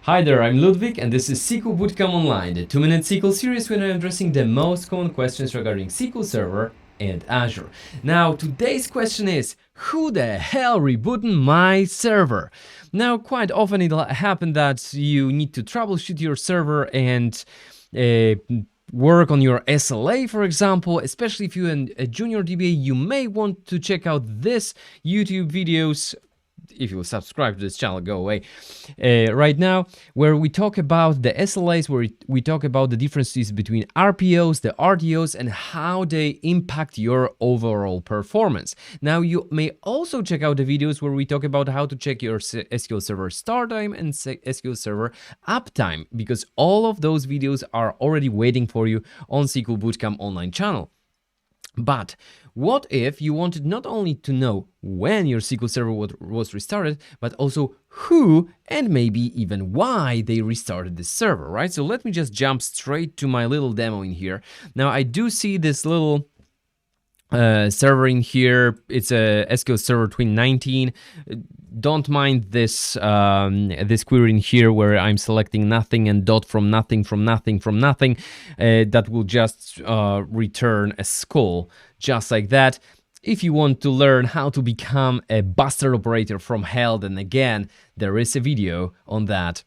Hi there, I'm Ludwig and this is SQL Bootcamp Online, the 2-minute SQL series where I'm addressing the most common questions regarding SQL Server and Azure. Now, today's question is, who the hell rebooted my server? Now, quite often it'll happen that you need to troubleshoot your server and work on your SLA, for example. Especially if you're a junior DBA, you may want to check out this YouTube videos. If you will subscribe to this channel, go away right now, where we talk about the SLAs, where we talk about the differences between RPOs, the RTOs, and how they impact your overall performance. Now, you may also check out the videos where we talk about how to check your SQL Server start time and SQL Server uptime, because all of those videos are already waiting for you on SQL Bootcamp Online channel. But what if you wanted not only to know when your SQL Server was restarted, but also who and maybe even why they restarted the server, right? So let me just jump straight to my little demo in here. Now I do see this little server in here. It's a SQL Server 2019. Don't mind this this query in here where I'm selecting nothing and dot from nothing from nothing from nothing. That will just return a skull, just like that. If you want to learn how to become a bastard operator from hell, then again, there is a video on that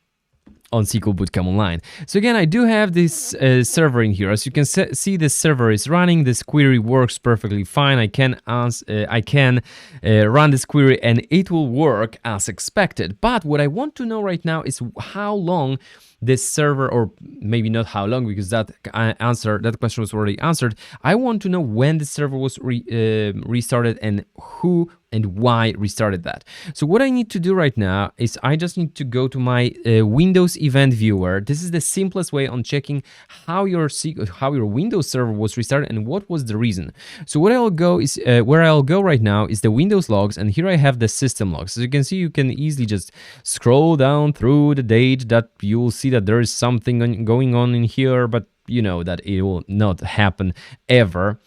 on SQL Bootcamp Online. So again, I do have this server in here. As you can see, this server is running. This query works perfectly fine. I can run this query and it will work as expected. But what I want to know right now is how long this server, or maybe not how long, because that question was already answered. I want to know when the server was restarted and who and why restarted that. So what I need to do right now is I just need to go to my Windows event viewer. This is the simplest way on checking how your Windows server was restarted and what was the reason. So what I'll go is where I'll go right now is the Windows logs, and here I have the system logs. As you can see, you can easily just scroll down through the date that you will see that there is something going on in here, but you know that it will not happen ever.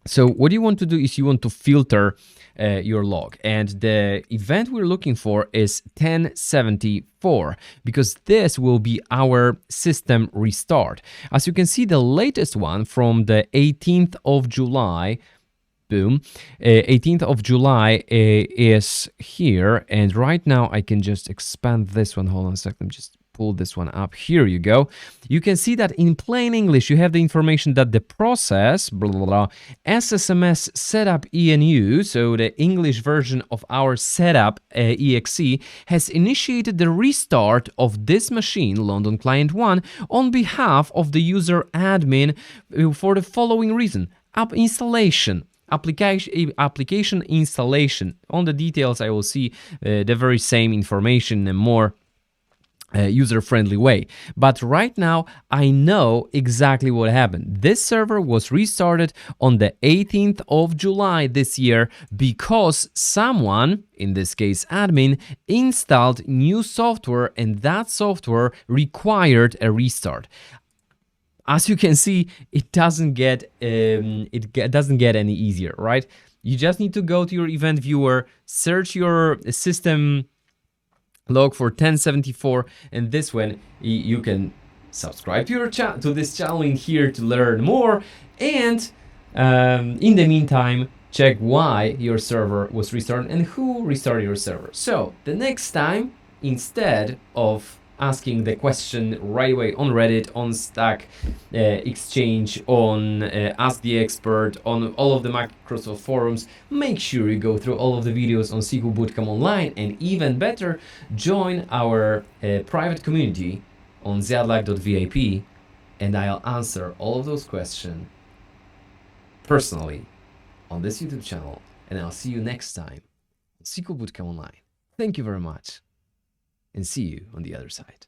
So what you want to do is you want to filter your log, and the event we're looking for is 1074, because this will be our system restart. As you can see, the latest one from the 18th of July, boom, 18th of July is here, and right now I can just expand this one. Hold on a second, let me just pull this one up. Here you go. You can see that in plain English, you have the information that the process, blah, blah, blah, SSMS setup ENU, so the English version of our setup exe, has initiated the restart of this machine, London Client 1, on behalf of the user admin for the following reason: application installation. On the details, I will see the very same information in a more user-friendly way. But right now, I know exactly what happened. This server was restarted on the 18th of July this year because someone, in this case admin, installed new software, and that software required a restart. As you can see, it doesn't get any easier, right? You just need to go to your event viewer, search your system log for 1074, and this one you can subscribe to this channel in here to learn more, and in the meantime check why your server was restarted and who restarted your server. So the next time, instead of asking the question right away on Reddit, on Stack Exchange, on Ask the Expert, on all of the Microsoft forums, make sure you go through all of the videos on SQL Bootcamp Online, and even better, join our private community on ziadlive.vip, and I'll answer all of those questions personally on this YouTube channel, and I'll see you next time on SQL Bootcamp Online. Thank you very much, and see you on the other side.